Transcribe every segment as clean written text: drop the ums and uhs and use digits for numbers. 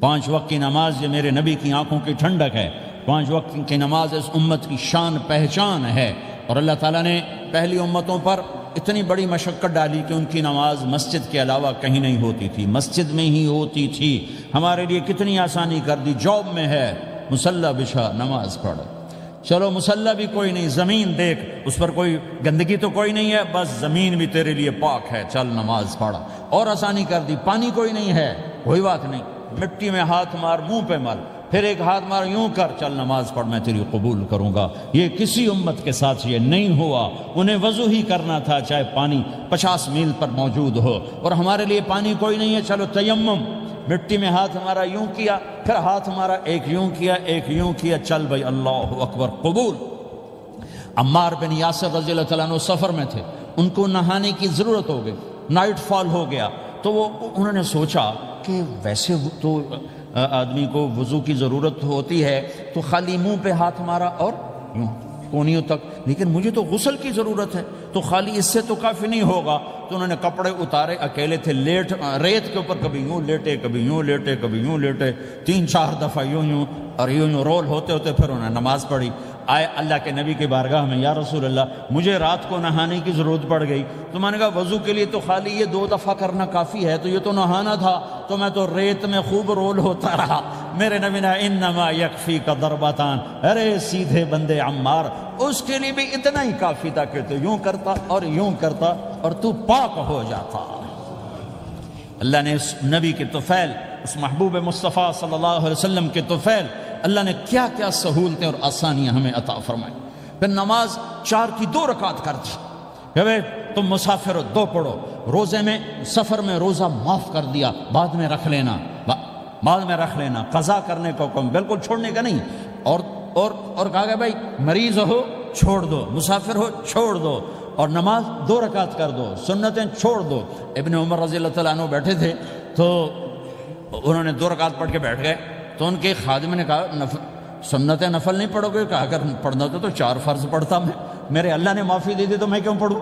5 وقت کی نماز یہ میرے نبی کی آنکھوں کی ٹھنڈک ہے، 5 وقت کی نماز اس امت کی شان پہچان ہے۔ اور اللہ تعالیٰ نے پہلی امتوں پر اتنی بڑی مشقت ڈالی کہ ان کی نماز مسجد کے علاوہ کہیں نہیں ہوتی تھی، مسجد میں ہی ہوتی تھی۔ ہمارے لیے کتنی آسانی کر دی، جاب میں ہے مصلی بچھا نماز پڑھ، چلو مصلی بھی کوئی نہیں، زمین دیکھ اس پر کوئی گندگی تو کوئی نہیں ہے، بس زمین بھی تیرے لیے پاک ہے، چل نماز پڑھ۔ اور آسانی کر دی، پانی کوئی نہیں ہے، کوئی بات نہیں، مٹی میں ہاتھ مار، منہ پہ مل، پھر ایک ہاتھ مار، یوں کر، چل نماز پڑھ، میں تیری قبول کروں گا۔ یہ کسی امت کے ساتھ یہ نہیں ہوا، انہیں وضو ہی کرنا تھا چاہے پانی 50 میل پر موجود ہو۔ اور ہمارے لیے پانی کوئی نہیں ہے، چلو تیمم، مٹی میں ہاتھ ہمارا یوں کیا، پھر ہاتھ ہمارا ایک یوں کیا ایک یوں کیا، چل بھائی اللہ اکبر قبول۔ عمار بن یاسر رضی اللہ تعالیٰ عنہ سفر میں تھے، ان کو نہانے کی ضرورت ہو گئی، نائٹ فال ہو گیا، تو انہوں نے سوچا کہ ویسے تو آدمی کو وضو کی ضرورت ہوتی ہے تو خالی منہ پہ ہاتھ مارا اور یوں کونیوں تک، لیکن مجھے تو غسل کی ضرورت ہے، تو خالی اس سے تو کافی نہیں ہوگا۔ تو انہوں نے کپڑے اتارے، اکیلے تھے، ریت کے اوپر کبھی یوں لیٹے کبھی یوں لیٹے کبھی یوں لیٹے، 3-4 دفعہ یوں اور یوں رول ہوتے ہوتے پھر انہوں نے نماز پڑھی۔ آئے اللہ کے نبی کی بارگاہ میں، یا رسول اللہ مجھے رات کو نہانے کی ضرورت پڑ گئی، تو میں نے کہا وضو کے لیے تو خالی یہ 2 دفعہ کرنا کافی ہے، تو یہ تو نہانا تھا، تو میں تو ریت میں خوب رول ہوتا رہا۔ میرے نبی نے انما یکفیک ضربتان، ارے سیدھے بندے عمار، اس کے لیے بھی اتنا ہی کافی تھا کہ تو یوں کرتا اور یوں کرتا اور تو پاک ہو جاتا۔ اللہ نے اس نبی کے طفیل، اس محبوب مصطفیٰ صلی اللہ علیہ وسلم کے طفیل، اللہ نے کیا کیا سہولتیں اور آسانیاں ہمیں عطا فرمائی۔ پھر نماز 4 کی 2 رکعت کر دی کہ بھئی تم مسافر ہو 2 پڑھو، روزے میں سفر میں روزہ معاف کر دیا، بعد میں رکھ لینا، بعد میں رکھ لینا، قضا کرنے کو حکم، بالکل چھوڑنے کا نہیں۔ اور کہا کہ بھائی مریض ہو چھوڑ دو، مسافر ہو چھوڑ دو، اور نماز 2 رکعت کر دو، سنتیں چھوڑ دو۔ ابن عمر رضی اللہ تعالیٰ عنہ بیٹھے تھے تو انہوں نے 2 رکعت پڑھ کے بیٹھ گئے، تو ان کے خادم نے کہا سنتیں نفل نہیں پڑھو گے؟ کہا اگر پڑھنا تو 4 فرض پڑھتا میں، میرے اللہ نے معافی دے دی تو میں کیوں پڑھوں؟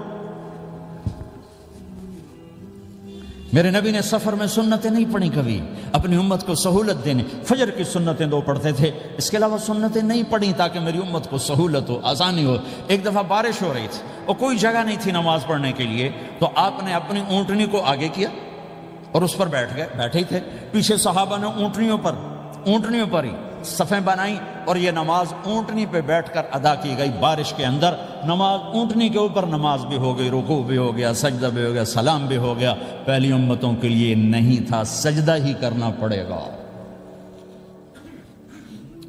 میرے نبی نے سفر میں سنتیں نہیں پڑھی کبھی، اپنی امت کو سہولت دینے، فجر کی سنتیں 2 پڑھتے تھے، اس کے علاوہ سنتیں نہیں پڑھی تاکہ میری امت کو سہولت ہو، آسانی ہو۔ ایک دفعہ بارش ہو رہی تھی اور کوئی جگہ نہیں تھی نماز پڑھنے کے لیے، تو آپ نے اپنی اونٹنی کو آگے کیا اور اس پر بیٹھ گئے، بیٹھے ہی تھے، پیچھے صحابہ نے اونٹنیوں پر ہی صفیں بنائیں، اور یہ نماز اونٹنی پہ بیٹھ کر ادا کی گئی بارش کے اندر۔ نماز اونٹنی کے اوپر نماز بھی ہو گئی، رکوع بھی ہو گیا، سجدہ بھی ہو گیا، سلام بھی ہو گیا۔ پہلی امتوں کے لیے نہیں تھا، سجدہ ہی کرنا پڑے گا۔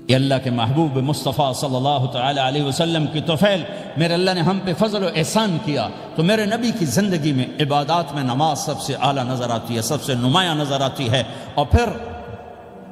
یہ اللہ کے محبوب مصطفیٰ صلی اللہ تعالی علیہ وسلم کی طفیل، میرے اللہ نے ہم پہ فضل و احسان کیا، تو میرے نبی کی زندگی میں عبادات میں نماز سب سے اعلیٰ نظر آتی ہے، سب سے نمایاں نظر آتی ہے۔ اور پھر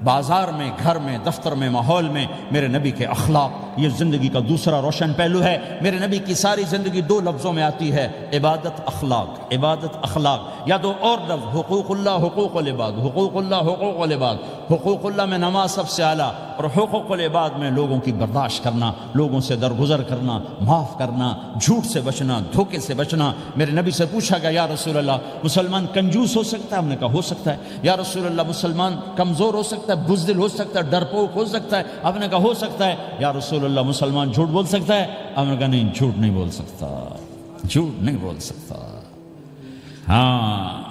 بازار میں، گھر میں، دفتر میں، ماحول میں میرے نبی کے اخلاق، یہ زندگی کا دوسرا روشن پہلو ہے۔ میرے نبی کی ساری زندگی 2 لفظوں میں آتی ہے، عبادت اخلاق، عبادت اخلاق، یا 2 اور لفظ، حقوق اللہ حقوق العباد، حقوق اللہ حقوق العباد۔ حقوق اللہ میں نماز سب سے اعلیٰ، اور حقوق العباد میں لوگوں کی برداشت کرنا، لوگوں سے درگزر کرنا، معاف کرنا، جھوٹ سے بچنا، دھوکے سے بچنا۔ میرے نبی سے پوچھا گیا یا رسول اللہ مسلمان کنجوس ہو سکتا ہے؟ ہم نے کہا ہو سکتا ہے۔ یا رسول اللہ مسلمان کمزور ہو سکتا ہے، بزدل ہو سکتا ہے، ڈرپوک ہو سکتا ہے؟ آپ نے کہا ہو سکتا ہے۔ یا رسول اللہ مسلمان جھوٹ بول سکتا ہے؟ آپ نے کہا نہیں، جھوٹ نہیں بول سکتا، جھوٹ نہیں بول سکتا۔ ہاں،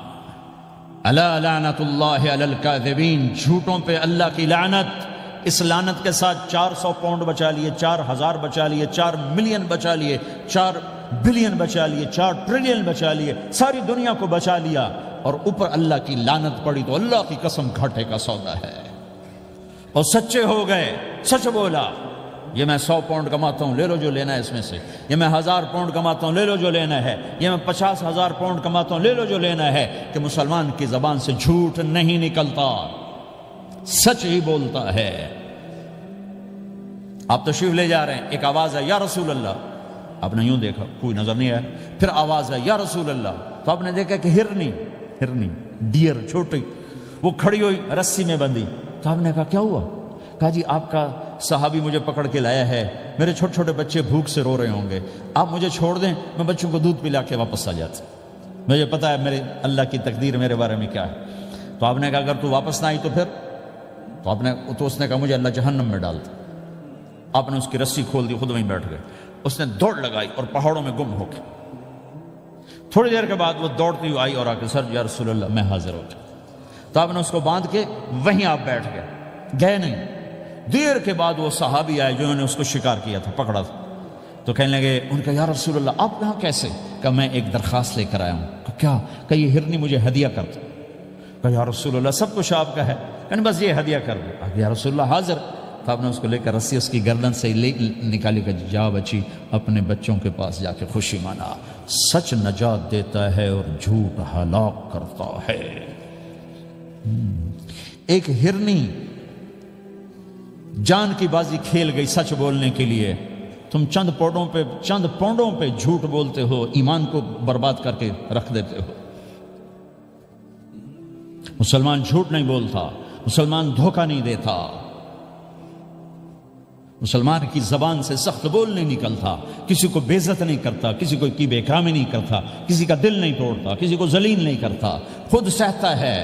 الا لعنت اللہ علی الکاذبین، جھوٹوں پہ اللہ کی لعنت۔ اس لعنت کے ساتھ 400 پاؤنڈ بچا لیے، 4000 بچا لیے، 4 ملین بچا لیے، 4 بلین بچا لیے، 4 ٹریلین بچا لیے، ساری دنیا کو بچا لیا، اور اوپر اللہ کی لعنت پڑی تو اللہ کی قسم گھاٹے کا سودا ہے۔ اور سچے ہو گئے، سچ بولا، یہ میں 100 پاؤنڈ کماتا ہوں، لے لو جو لینا ہے اس میں سے، یہ میں 1000 پاؤنڈ کماتا ہوں، لے لو جو لینا ہے، یہ میں 50,000 پاؤنڈ کماتا ہوں، لے لو جو لینا ہے، کہ مسلمان کی زبان سے جھوٹ نہیں نکلتا، سچ ہی بولتا ہے۔ آپ تشریف لے جا رہے ہیں، ایک آواز ہے یا رسول اللہ، آپ نے یوں دیکھا، کوئی نظر نہیں آیا، پھر آواز ہے یا رسول اللہ، تو آپ نے دیکھا کہ ہرنی ڈیر چھوٹی وہ کھڑی ہوئی، رسی میں بندھی، تو آپ نے کہا کیا ہوا؟ کہا جی آپ کا صحابی مجھے پکڑ کے لایا ہے، میرے چھوٹے چھوٹے بچے بھوک سے رو رہے ہوں گے، آپ مجھے چھوڑ دیں، میں بچوں کو دودھ پلا کے واپس آ جاتا، مجھے پتا ہے میرے اللہ کی تقدیر میرے بارے میں کیا ہے۔ تو آپ نے کہا اگر تو واپس نہ آئی تو پھر تو اس نے کہا مجھے اللہ جہنم میں ڈال دے۔ آپ نے اس کی رسی کھول دی، خود وہیں بیٹھ گئے۔ اس نے دوڑ لگائی اور پہاڑوں میں گم ہو گئے۔ تھوڑی دیر کے بعد وہ دوڑتی ہوئی آئی اور آ کے سر یا رسول اللہ میں حاضر ہو جاؤں۔ تو آپ نے اس کو باندھ کے وہیں آپ بیٹھ گئے نہیں۔ دیر کے بعد وہ صحابی آئے جنہوں نے اس کو شکار کیا تھا، پکڑا تھا، تو کہنے لگے، ان کا یا رسول اللہ آپ یہاں کیسے؟ کہا میں ایک درخواست لے کر آیا ہوں۔ کہا کیا؟ کہ یہ ہرنی مجھے ہدیہ کر دو۔ کہا یا رسول اللہ سب کچھ آپ کا ہے، کہنے بس یہ ہدیہ کر دو۔ یا رسول اللہ حاضر۔ تو آپ نے اس کو لے کر رسی اس کی گردن سے نکالی کہ جا بچی اپنے بچوں کے پاس جا کے خوشی منا، سچ نجات دیتا ہے اور جھوٹ ہلاک کرتا ہے۔ ایک ہرنی جان کی بازی کھیل گئی سچ بولنے کے لیے، تم چند پونڈوں پہ جھوٹ بولتے ہو، ایمان کو برباد کر کے رکھ دیتے ہو۔ مسلمان جھوٹ نہیں بولتا، مسلمان دھوکہ نہیں دیتا، مسلمان کی زبان سے سخت بول نہیں نکلتا، کسی کو بے عزت نہیں کرتا، کسی کو کی بے اکرامی نہیں کرتا، کسی کا دل نہیں توڑتا، کسی کو ذلیل نہیں کرتا، خود سہتا ہے،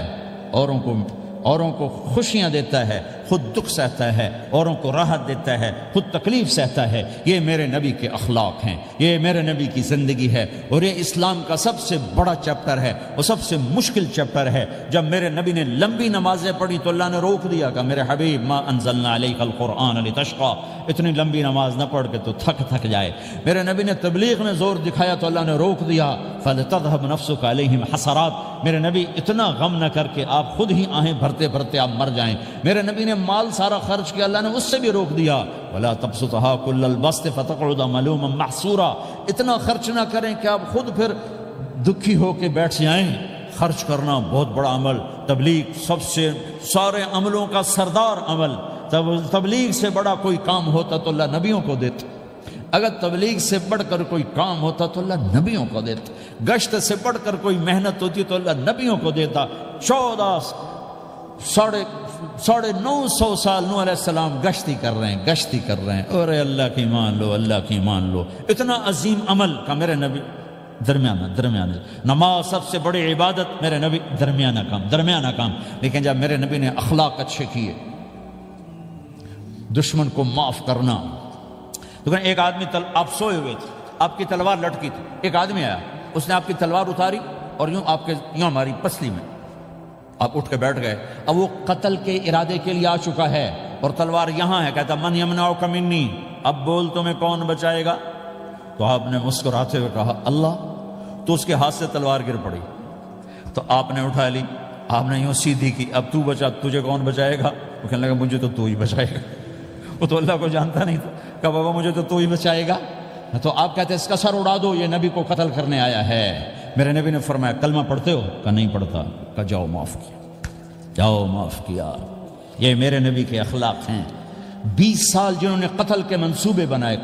اوروں کو خوشیاں دیتا ہے، خود دکھ سہتا ہے، اوروں کو راحت دیتا ہے، خود تکلیف سہتا ہے۔ یہ میرے نبی کے اخلاق ہیں، یہ میرے نبی کی زندگی ہے، اور یہ اسلام کا سب سے بڑا چیپٹر ہے اور سب سے مشکل چیپٹر ہے۔ جب میرے نبی نے لمبی نمازیں پڑھی تو اللہ نے روک دیا کہ میرے حبیب ما انزلنا علیک القرآن لتشقى، اتنی لمبی نماز نہ پڑھ کے تو تھک جائے۔ میرے نبی نے تبلیغ میں زور دکھایا تو اللہ نے روک دیا، فلتذهب نفسك علیہم حسرات، میرے نبی اتنا غم نہ کر کے آپ خود ہی آہیں بھرتے بھرتے آپ مر جائیں۔ میرے نبی نے مال سارا خرچ کیا، اللہ نے اس سے بھی روک دیا، ولا تبسطها كل البسط فتقعد ملوما محسورا، اتنا خرچ نہ کریں کہ آپ خود پھر دکھی ہو کے بیٹھ جائیں۔ خرچ کرنا بہت بڑا عمل، تبلیغ سب سے سارے عملوں کا سردار عمل، تبلیغ سے بڑا کوئی کام ہوتا تو اللہ نبیوں کو دیتا، اگر تبلیغ سے بڑھ کر کوئی کام ہوتا تو اللہ نبیوں کو دیتا، گشت سے بڑھ کر کوئی محنت ہوتی تو اللہ نبیوں کو دیتا۔ 950 سال نوح علیہ السلام گشتی کر رہے ہیں، اور اللہ کی مان لو، اللہ کی مان لو، اتنا عظیم عمل کا میرے نبی درمیانہ نماز سب سے بڑی عبادت، میرے نبی درمیانہ کام، لیکن جب میرے نبی نے اخلاق اچھے کیے، دشمن کو معاف کرنا۔ لیکن ایک آدمی آپ سوئے ہوئے تھے، آپ کی تلوار لٹکی تھی، ایک آدمی آیا، اس نے آپ کی تلوار اتاری اور یوں ہماری پسلی میں، آپ اٹھ کے بیٹھ گئے۔ اب وہ قتل کے ارادے کے لیے آ چکا ہے اور تلوار یہاں ہے، کہتا من یمنعک منی، اب بول تمہیں کون بچائے گا؟ تو آپ نے مسکراتے ہوئے کہا اللہ، تو اس کے ہاتھ سے تلوار گر پڑی، تو آپ نے اٹھا لی، آپ نے یوں سیدھی کی، اب تو بچا، تجھے کون بچائے گا؟ وہ کہنے لگا مجھے تو ہی بچائے گا، وہ تو اللہ کو جانتا نہیں تھا، کہا بابا مجھے تو ہی بچائے گا۔ تو آپ کہتے ہیں اس کا سر اڑا دو، یہ نبی کو قتل کرنے آیا ہے۔ میرے نبی نے فرمایا کلمہ پڑھتے ہو؟ کہا نہیں پڑھتا۔ کہا جاؤ معاف کیا۔ یہ میرے نبی کے اخلاق ہیں۔ 20 سال جنہوں نے قتل کے منصوبے بنائے،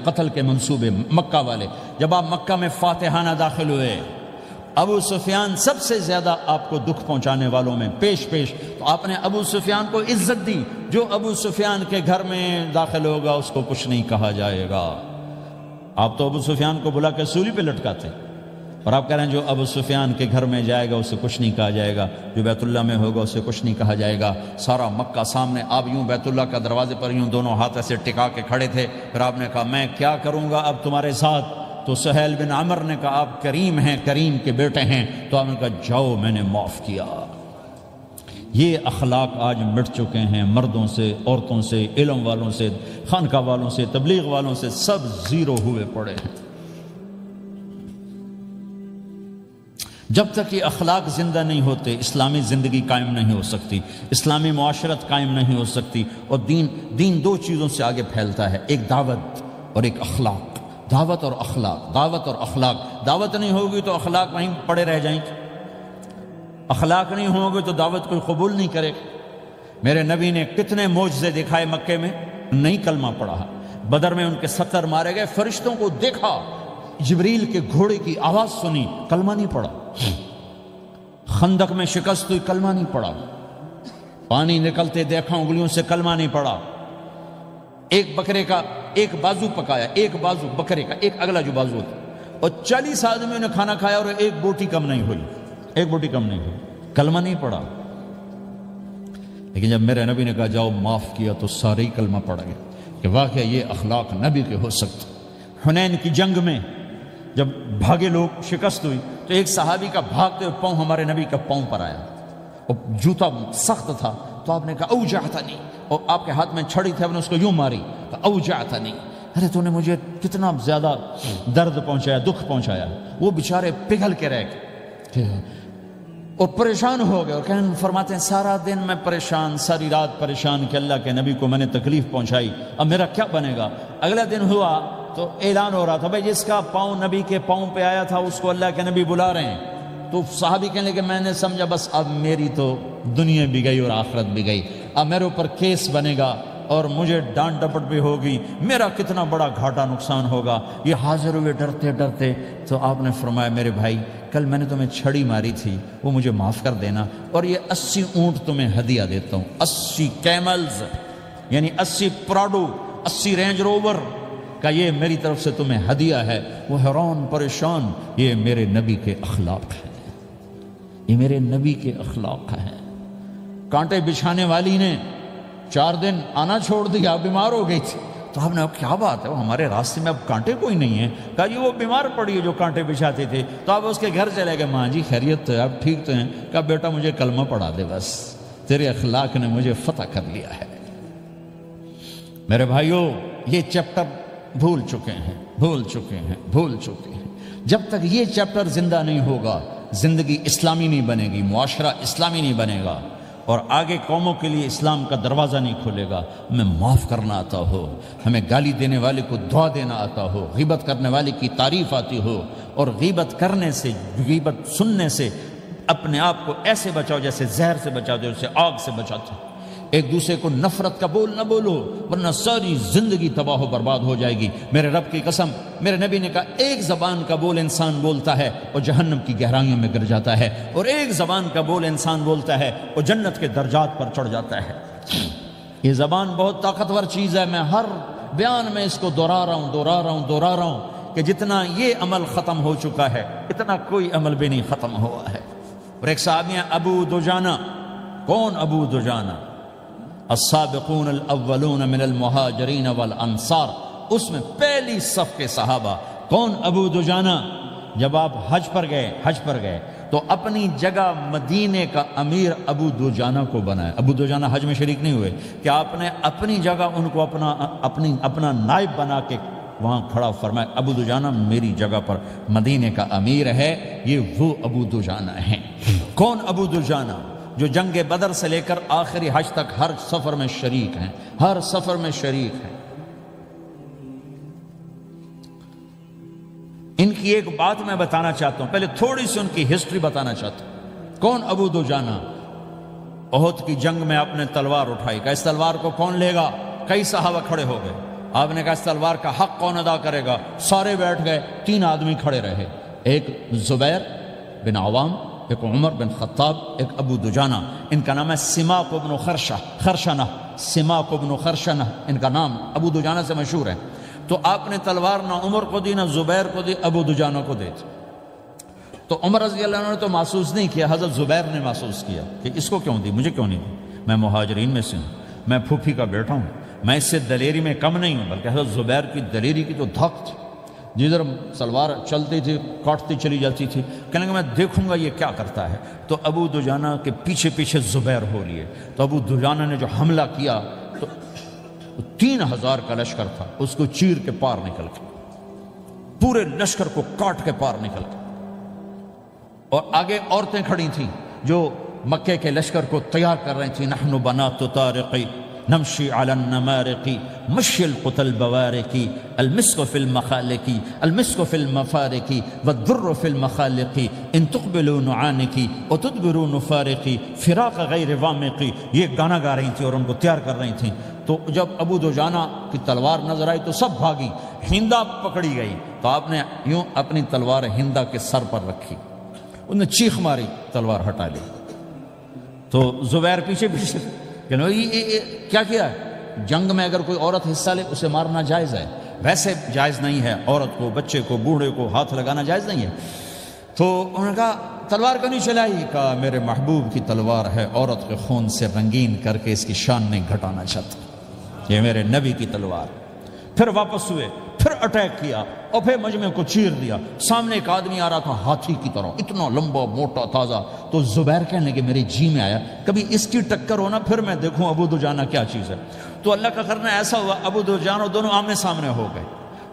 مکہ والے، جب آپ مکہ میں فاتحانہ داخل ہوئے، ابو سفیان سب سے زیادہ آپ کو دکھ پہنچانے والوں میں پیش، تو آپ نے ابو سفیان کو عزت دی۔ جو ابو سفیان کے گھر میں داخل ہوگا اس کو کچھ نہیں کہا جائے گا۔ آپ تو ابو سفیان کو بلا کے سولی پہ لٹکاتے، اور آپ کہہ رہے ہیں جو ابو سفیان کے گھر میں جائے گا اسے کچھ نہیں کہا جائے گا، جو بیت اللہ میں ہوگا اسے کچھ نہیں کہا جائے گا۔ سارا مکہ سامنے، آپ یوں بیت اللہ کا دروازے پر یوں دونوں ہاتھ ایسے ٹکا کے کھڑے تھے۔ پھر آپ نے کہا میں کیا کروں گا اب تمہارے ساتھ؟ تو سہیل بن عمر نے کہا آپ کریم ہیں، کریم کے بیٹے ہیں۔ تو آپ نے کہا جاؤ میں نے معاف کیا۔ یہ اخلاق آج مٹ چکے ہیں، مردوں سے، عورتوں سے، علم والوں سے، خانقاہ والوں سے، تبلیغ والوں سے، سب زیرو ہوئے پڑے ہیں۔ جب تک یہ اخلاق زندہ نہیں ہوتے اسلامی زندگی قائم نہیں ہو سکتی، اسلامی معاشرت قائم نہیں ہو سکتی۔ اور دین دو چیزوں سے آگے پھیلتا ہے، ایک دعوت اور ایک اخلاق۔ دعوت اور اخلاق، دعوت نہیں ہوگی تو اخلاق وہیں پڑے رہ جائیں گے، اخلاق نہیں ہوں گے تو دعوت کوئی قبول نہیں کرے۔ میرے نبی نے کتنے معجزے دکھائے مکے میں، نہیں کلمہ پڑھا۔ بدر میں ان کے 70 مارے گئے، فرشتوں کو دیکھا، جبریل کے گھوڑے کی آواز سنی، کلمہ نہیں پڑھا۔ خندق میں شکست ہوئی، کلمہ نہیں پڑھا۔ پانی نکلتے دیکھا انگلیوں سے، کلمہ نہیں پڑھا۔ ایک بکرے کا ایک بازو پکایا، ایک بازو بکرے کا، ایک اگلا جو بازو ہوتا، اور 40 آدمیوں نے کھانا کھایا اور ایک بوٹی کم نہیں ہوئی، کلمہ نہیں پڑھا۔ لیکن جب میرے نبی نے کہا جاؤ معاف کیا تو سارے ہی کلمہ پڑ گئے کہ واقعہ یہ اخلاق نبی کے ہو سکتے۔ حنین کی جنگ میں جب بھاگے لوگ، شکست ہوئی، تو ایک صحابی کا بھاگتے ہوئے پاؤں ہمارے نبی کا پاؤں پر آیا، اور جوتا سخت تھا، تو آپ نے کہا اوجعتنی، اور آپ کے ہاتھ میں چھڑی تھی، آپ نے اس کو یوں ماری، اوجعتنی، ارے تو نے مجھے کتنا زیادہ درد پہنچایا، دکھ پہنچایا۔ وہ بیچارے پگھل کے رہ گئے اور پریشان ہو گئے، اور فرماتے ہیں سارا دن میں پریشان، ساری رات پریشان کہ اللہ کے نبی کو میں نے تکلیف پہنچائی، اب میرا کیا بنے گا۔ اگلا دن ہوا تو اعلان ہو رہا تھا بھائی جس کا پاؤں نبی کے پاؤں پہ آیا تھا اس کو اللہ کے نبی بلا رہے ہیں۔ تو صحابی کہنے لگے میں نے سمجھا بس اب میری تو دنیا بھی گئی اور آخرت بھی گئی، اب میرے اوپر کیس بنے گا اور مجھے ڈانٹ ڈپٹ بھی ہوگی، میرا کتنا بڑا گھاٹا نقصان ہوگا۔ یہ حاضر ہوئے ڈرتے ڈرتے، تو آپ نے فرمایا میرے بھائی کل میں نے تمہیں چھڑی ماری تھی، وہ مجھے معاف کر دینا، اور یہ 80 اونٹ تمہیں ہدیہ دیتا ہوں، 80 کیملز یعنی 80 پراڈو، 80 رینج روور کا یہ میری طرف سے تمہیں ہدیہ ہے۔ وہ حیران پریشان، یہ میرے نبی کے اخلاق ہیں، یہ میرے نبی کے اخلاق ہیں۔ کانٹے بچھانے والی نے 4 دن آنا چھوڑ دیا، بیمار ہو گئی تھی، تو آپ نے کیا بات ہے، وہ ہمارے راستے میں اب کانٹے کوئی نہیں ہیں، کہا جی وہ بیمار پڑی ہے جو کانٹے بچھاتے تھے، تو آپ اس کے گھر چلے گئے، ماں جی خیریت تو ہے، آپ ٹھیک تو ہیں، کہا بیٹا مجھے کلمہ پڑھا دے، بس تیرے اخلاق نے مجھے فتح کر لیا ہے۔ میرے بھائیوں یہ چیپٹر بھول چکے ہیں۔ جب تک یہ چیپٹر زندہ نہیں ہوگا زندگی اسلامی نہیں بنے گی، معاشرہ اسلامی نہیں بنے گا، اور آگے قوموں کے لیے اسلام کا دروازہ نہیں کھلے گا۔ ہمیں معاف کرنا آتا ہو، ہمیں گالی دینے والے کو دعا دینا آتا ہو، غیبت کرنے والے کی تعریف آتی ہو، اور غیبت کرنے سے، غیبت سننے سے اپنے آپ کو ایسے بچاؤ جیسے زہر سے بچاتے ہو، جیسے آگ سے بچاتے ہو۔ ایک دوسرے کو نفرت کا بول نہ بولو ورنہ ساری زندگی تباہ و برباد ہو جائے گی۔ میرے رب کی قسم، میرے نبی نے کہا ایک زبان کا بول انسان بولتا ہے اور جہنم کی گہرائیوں میں گر جاتا ہے، اور ایک زبان کا بول انسان بولتا ہے اور جنت کے درجات پر چڑھ جاتا ہے۔ یہ زبان بہت طاقتور چیز ہے، میں ہر بیان میں اس کو دہرا رہا ہوں کہ جتنا یہ عمل ختم ہو چکا ہے اتنا کوئی عمل بھی نہیں ختم ہوا ہے۔ اور ایک صحابی ہیں ابو دجانہ۔ کون ابو دجانہ؟ السابقون الاولون من المہاجرین والانصار، اس میں پہلی صف کے صحابہ۔ کون ابو دجانہ؟ جب آپ حج پر گئے تو اپنی جگہ مدینے کا امیر ابو دجانہ کو بنایا۔ ابو دجانہ حج میں شریک نہیں ہوئے کہ آپ نے اپنی جگہ ان کو اپنا نائب بنا کے وہاں کھڑا فرمایا ابو دجانہ میری جگہ پر مدینے کا امیر ہے، یہ وہ ابو دجانہ ہیں۔ کون ابو دجانہ؟ جو جنگ بدر سے لے کر آخری حج تک ہر سفر میں شریک ہیں، ان کی ایک بات میں بتانا چاہتا ہوں، پہلے تھوڑی سی ان کی ہسٹری بتانا چاہتا ہوں۔ کون ابو دجانہ؟ احد کی جنگ میں آپ نے تلوار اٹھائی، کہا اس تلوار کو کون لے گا؟ کئی صحابہ کھڑے ہو گئے۔ آپ نے کہا اس تلوار کا حق کون ادا کرے گا؟ سارے بیٹھ گئے، 3 آدمی کھڑے رہے، ایک زبیر بن عوام، ایک عمر بن خطاب، ایک ابو دجانہ۔ ان کا نام ہے سماک بن خرشنہ، ان کا نام ابو دجانہ سے مشہور ہے۔ تو آپ نے تلوار نہ عمر کو دی، نہ زبیر کو دی، ابو دجانہ کو دی۔ تو عمر رضی اللہ عنہ نے تو محسوس نہیں کیا، حضرت زبیر نے محسوس کیا کہ اس کو کیوں دی، مجھے کیوں نہیں دی، میں مہاجرین میں سے ہوں، میں پھوپھی کا بیٹا ہوں، میں اس سے دلیری میں کم نہیں ہوں۔ بلکہ حضرت زبیر کی دلیری کی تو دھک تھی، جدھر سلوار چلتی تھی کاٹتی چلی جاتی تھی، کہنے کہ میں دیکھوں گا یہ کیا کرتا ہے۔ تو ابو دجانہ کے پیچھے پیچھے زبیر ہو لیے، تو ابو دجانہ نے جو حملہ کیا تو 3000 کا لشکر تھا، اس کو چیر کے پار نکل کے، پورے لشکر کو کاٹ کے پار نکل کے، اور آگے عورتیں کھڑی تھیں جو مکے کے لشکر کو تیار کر رہی تھیں۔ نحن بنات طارقی نمشی علی النمارقی مشی القتل بوارقی المسک فی المخالقی المسک فی المفارقی والدر فی المخالقی ان تقبلوا نعانقی وتدبروا نفارقی فراق غیر وامقی۔ یہ گانا گا رہی تھیں اور ان کو تیار کر رہی تھیں۔ تو جب ابو دجانہ کی تلوار نظر آئی تو سب بھاگی، ہندا پکڑی گئی، تو آپ نے یوں اپنی تلوار ہندا کے سر پر رکھی، انہوں نے چیخ ماری، تلوار ہٹا لی۔ تو زبیر پیچھے پیچھے کہ کیا کیا ہے؟ جنگ میں اگر کوئی عورت حصہ لے اسے مارنا جائز ہے، ویسے جائز نہیں ہے، عورت کو، بچے کو، بوڑھے کو ہاتھ لگانا جائز نہیں ہے۔ تو انہوں نے کہا تلوار کیوں نہیں چلائی؟ کہا میرے محبوب کی تلوار ہے، عورت کے خون سے رنگین کر کے اس کی شان نہیں گھٹانا چاہتا، یہ میرے نبی کی تلوار۔ پھر واپس ہوئے، پھر اٹیک کیا اور پھر مجمع کو چیر دیا۔ سامنے ایک آدمی آ رہا تھا ہاتھی کی طرح، اتنا لمبا موٹا تازہ، تو زبیر کہنے لگے میرے جی میں آیا کبھی اس کی ٹکر ہونا پھر میں دیکھوں ابو دجانہ کیا چیز ہے۔ تو اللہ کا کرنا ایسا ہوا ابو دجانہ دونوں آمنے سامنے ہو گئے،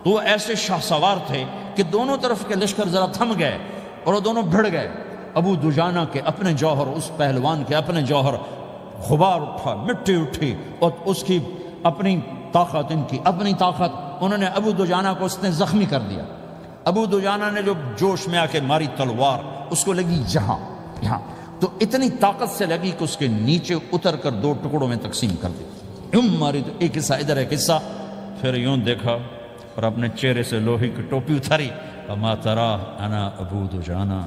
تو وہ ایسے شاہ سوار تھے کہ دونوں طرف کے لشکر ذرا تھم گئے اور وہ دونوں بھڑ گئے۔ ابو دجانہ کے اپنے جوہر، اس پہلوان کے اپنے جوہر، غبار اٹھا، مٹی اٹھی، اور اس کی اپنی طاقت، ان کی اپنی طاقت، انہوں نے ابو دجانہ کو اس نے زخمی کر دیا۔ ابو دجانہ نے جو جوش میں آ کے ماری تلوار، اس کو لگی یہاں، تو اتنی طاقت سے لگی کہ اس کے نیچے اتر کر 2 ٹکڑوں میں تقسیم کر دی۔ یوں ماری تو ایک حصہ ادھر ایک حصہ، پھر یوں دیکھا اور اپنے چہرے سے لوہے کی ٹوپی اتاری، اما ترا انا ابو دجانہ،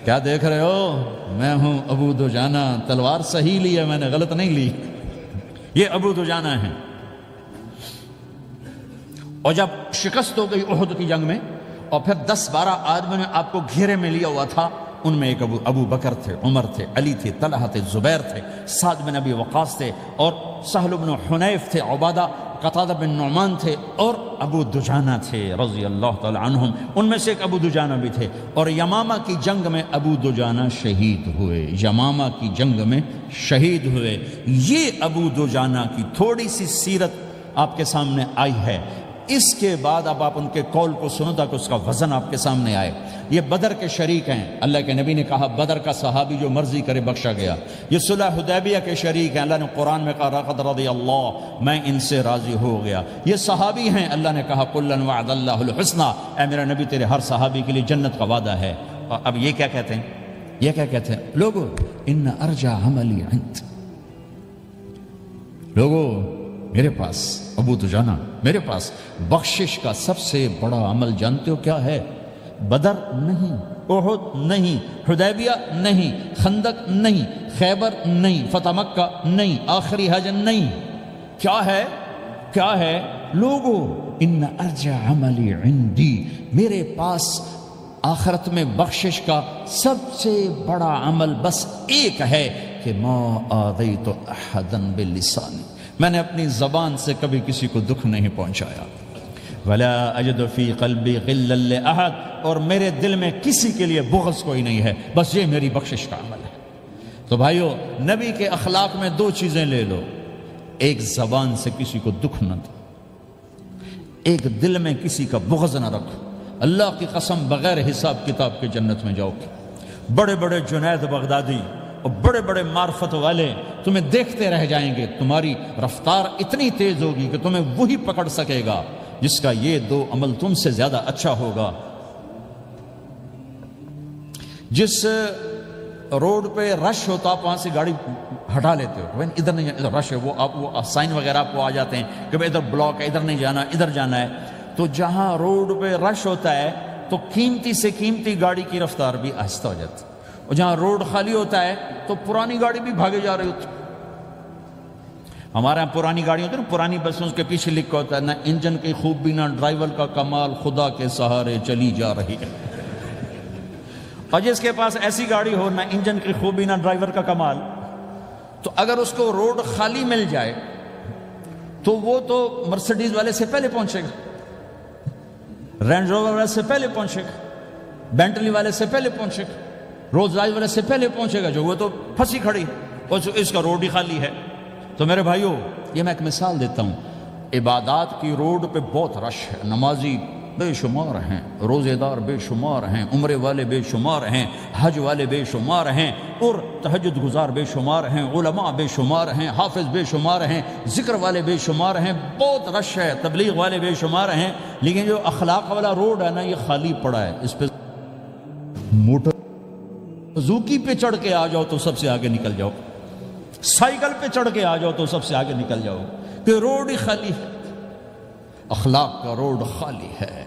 کیا دیکھ رہے ہو؟ میں ہوں ابو دجانہ، تلوار صحیح لی ہے میں نے، غلط نہیں لی، یہ ابو دجانہ ہیں۔ اور جب شکست ہو گئی احد کی جنگ میں، اور پھر 10-12 آدمی نے آپ کو گھیرے میں لیا ہوا تھا، ان میں ایک ابو بکر تھے، عمر تھے، علی تھے، طلحہ تھے، زبیر تھے، سعد بن ابی وقاص تھے، اور سہل بن حنیف تھے، عبادہ قتادہ بن نعمان تھے، اور ابو دجانہ تھے رضی اللہ تعالی عنہم، ان میں سے ایک ابو دجانہ بھی تھے۔ اور یمامہ کی جنگ میں ابو دجانہ شہید ہوئے، یمامہ کی جنگ میں شہید ہوئے۔ یہ ابو دجانہ کی تھوڑی سی سیرت آپ کے سامنے آئی ہے۔ اس کے بعد اب آپ ان کے قول کو سنو تاکہ اس کا وزن آپ کے سامنے آئے۔ یہ بدر کے شریک ہیں، اللہ کے نبی نے کہا بدر کا صحابی جو مرضی کرے بخشا گیا۔ یہ صلح حدیبیہ کے شریک ہیں، اللہ نے قرآن میں کہا لقد رضی اللہ، میں ان سے راضی ہو گیا۔ یہ صحابی ہیں، اللہ نے کہا کلا وعد اللہ الحسنی، اے میرا نبی تیرے ہر صحابی کے لیے جنت کا وعدہ ہے۔ اور اب یہ کیا کہتے ہیں؟ یہ کیا کہتے ہیں؟ لوگو ان ارجع عملی عند، لوگو میرے پاس، ابو دجانہ میرے پاس بخشش کا سب سے بڑا عمل جانتے ہو کیا ہے؟ بدر نہیں، احد نہیں، حدیبیہ نہیں، خندق نہیں، خیبر نہیں، فتح مکہ نہیں، آخری حج نہیں، کیا ہے؟ کیا ہے؟ لوگو ان ارجع عملی عندی، میرے پاس آخرت میں بخشش کا سب سے بڑا عمل بس ایک ہے کہ ما آذیت احدا بلسانی، میں نے اپنی زبان سے کبھی کسی کو دکھ نہیں پہنچایا۔ ولا اجد فی قلبی غلا لاحد، اور میرے دل میں کسی کے لیے بغض کوئی نہیں ہے، بس یہ میری بخشش کا عمل ہے۔ تو بھائیو، نبی کے اخلاق میں 2 چیزیں لے لو، ایک زبان سے کسی کو دکھ نہ دو، ایک دل میں کسی کا بغض نہ رکھو۔ اللہ کی قسم بغیر حساب کتاب کے جنت میں جاؤ گے۔ بڑے بڑے جنید بغدادی اور بڑے بڑے معرفت والے تمہیں دیکھتے رہ جائیں گے، تمہاری رفتار اتنی تیز ہوگی کہ تمہیں وہی پکڑ سکے گا جس کا یہ 2 عمل تم سے زیادہ اچھا ہوگا۔ جس روڈ پہ رش ہوتا آپ وہاں سے گاڑی ہٹا لیتے ہو، ادھر نہیں جانا، ادھر رش ہے، وہ سائن وغیرہ آپ کو آ جاتے ہیں کہ ادھر بلاک ہے، ادھر نہیں جانا، ادھر جانا ہے۔ تو جہاں روڈ پہ رش ہوتا ہے تو قیمتی سے قیمتی گاڑی کی رفتار بھی آہستہ ہو جاتی ہے، اور جہاں روڈ خالی ہوتا ہے تو پرانی گاڑی بھی بھاگے جا رہی ہوتی ہے۔ ہمارے یہاں پرانی گاڑی ہوتی ہے نا، پرانی بسوں کے پیچھے لکھا ہوتا ہے نہ انجن کی خوبی نہ ڈرائیور کا کمال، خدا کے سہارے چلی جا رہی ہے۔ اور جس کے پاس ایسی گاڑی ہو، نہ انجن کی خوبی نہ ڈرائیور کا کمال، تو اگر اس کو روڈ خالی مل جائے تو وہ تو مرسیڈیز والے سے پہلے پہنچے گا، رینج روور والے سے پہلے پہنچے گا، بینٹلی والے سے پہلے پہنچے گا، رولز رائس والے سے پہلے پہنچے گا، جو وہ تو پھنسی کھڑی، اور اس کا روڈ ہی خالی ہے۔ تو میرے بھائیو، یہ میں ایک مثال دیتا ہوں، عبادات کی روڈ پہ بہت رش ہے، نمازی بے شمار ہیں، روزے دار بے شمار ہیں، عمرے والے بے شمار ہیں، حج والے بے شمار ہیں، اور تہجد گزار بے شمار ہیں، علماء بے شمار ہیں، حافظ بے شمار ہیں، ذکر والے بے شمار ہیں، بہت رش ہے، تبلیغ والے بے شمار ہیں، لیکن جو اخلاق والا روڈ ہے نا، یہ خالی پڑا ہے۔ اس پہ موٹر زوکی پہ چڑھ کے آ جاؤ تو سب سے آگے نکل جاؤ، سائیکل پہ چڑھ کے آ جاؤ تو سب سے آگے نکل جاؤ، کہ روڈ ہی خالی ہے، اخلاق کا روڈ خالی ہے۔